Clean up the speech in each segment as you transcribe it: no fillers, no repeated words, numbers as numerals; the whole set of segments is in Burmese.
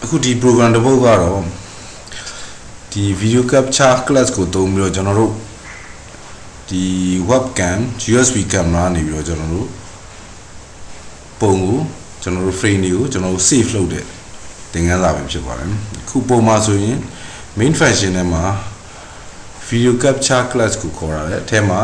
အခုဒီ program တစ်ပုဒ်ကတော့ဒီ video capture class ကိုသုံးပြီးတော့ကျွန်တော်တို့ဒီ webcam USB camera နေပြီးတော့ကျွန်တော်တို့ပုံကိုကျွန်တော်တို့ frame တွေကိုကျွန်တော်တို့ save လုပ်တဲ့သင်ခန်းစာပဲဖြစ်ပါတယ်အခုပုံမှာဆိုရင် main function ထဲမှာ video capture class ကိုခေါ်ရတယ်အထက်မှာ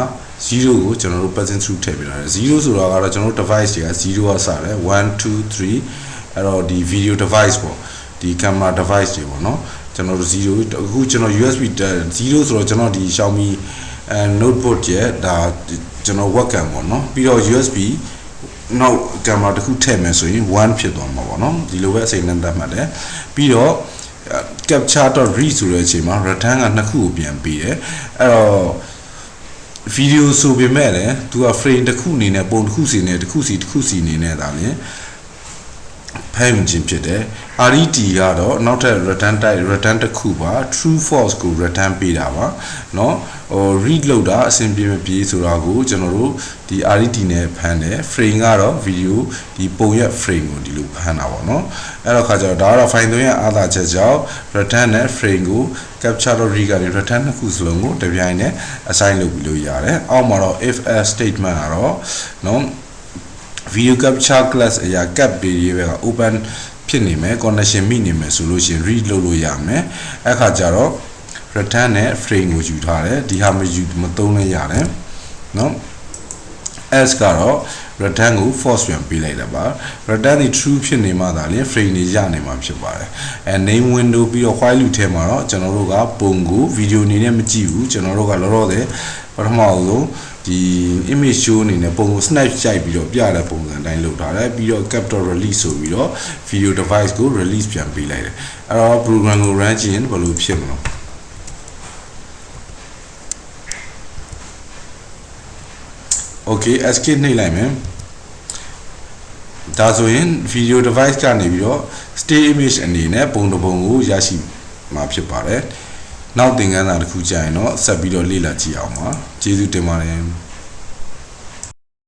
0ကိုကျွန်တော်တို့ present through ထည့်ပေးထားတယ်0ဆိုတာကတော့ကျွန်တော်တို့ device တွေက0ကစတယ်1 2 3အဲ့တော့ဒီ video device ပေါ့ဒီ camera device တွေပေါ့နော်ကျွန်တော်တို့0အခုကျွန်တော် USB 0ဆိုတော့ကျွန်တော်ဒီ Xiaomi notebook ရဲ့ဒါကျွန်တော် webcam ပေါ့နော်ပြီးတော့ USB နောက် camera တစ်ခုထည့်မယ်ဆိုရင်1ဖြစ်သွားမှာပေါ့နော်ဒီလိုပဲအစိမ့်နဲ့တတ်မှတ်တယ်ပြီးတော့ capture.read ဆိုတဲ့အချိန်မှာ return ကနှစ်ခုကိုပြန်ပေးတယ်အဲ့တော့ video ဆိုပေမဲ့လည်းသူက frame တစ်ခုအနေနဲ့ပုံတစ်ခုစီနဲ့တစ်ခုစီအနေနဲ့ဒါလည်းဖမ်းမြင်ခြင်းဖြစ်တယ် RET ကတော့နောက်ထပ် return တစ်ခုပါ true false ကို return ပေးတာပါเนาะဟို read လုပ်တာအဆင်ပြေမပြေဆိုတာကိုကျွန်တော်တို့ဒီ RET နဲ့ဖမ်းတယ် frame ကတော့ video ဒီပုံရဲ့ frame ကိုဒီလိုဖမ်းတာပေါ့เนาะအဲ့တော့ခါကျတော့ဒါကတော့ file 3ရဲ့အားသာချက်ကြောင့် return နဲ့ frame ကို capture.read ကနေ return နှစ်ခုစလုံးကိုတပြိုင်တည်း assign လုပ်ပြီးလို့ရတယ်အောက်မှာတော့ if else statement ကတော့เนาะvideo capture class အရာ cap ပေးရေးပဲက open ဖြစ်နေမယ် connection မိနေမယ်ဆိုလို့ရှိရင် read လုပ်လို့ရမယ်အဲ့ခါကျတော့ return နဲ့ frame ကိုယူထားတယ်ဒီဟာမသုံးလည်းရတယ်เนาะ else ကတော့ return ကို false ပြန်ပေးလိုက်တာပါ return ဒီ true ဖြစ်နေမှသာလေ frame တွေရနေမှာဖြစ်ပါတယ်အဲ name window ပြီးတော့ while loop ထဲမှာတော့ကျွန်တော်တို့ကပုံကို video အနေနဲ့မကြည့်ဘူးကျွန်တော်တို့ကလောလောဆယ်ပထမဆုံးဒီ image show အနေနဲ့ပုံကို snap ရိုက်ပြီးတော့ပြတဲ့ပုံစံအတိုင်းလုပ်ထားတယ်ပြီးတော့ capture release ဆိုပြီးတော့ video device ကို release ပြန်ပေးလိုက်တယ်အဲ့တော့ program ကို run ကြည့်ရင်ဘယ်လိုဖြစ်မလဲOkay escape နှိပ်လိုက်မယ်ဒါဆိုရင် video device ကနေပြီးတော့ stay image အနေနဲ့ပုံတစ်ပုံကိုရရှိမှာဖြစ်ပါတယ်နောက်သင်ခန်းစာတစ်ခုကြာရင်တော့ဆက်ပြီးတော့လေ့လာကြည့်အောင်ပါကျေးဇူးတင်ပါတယ်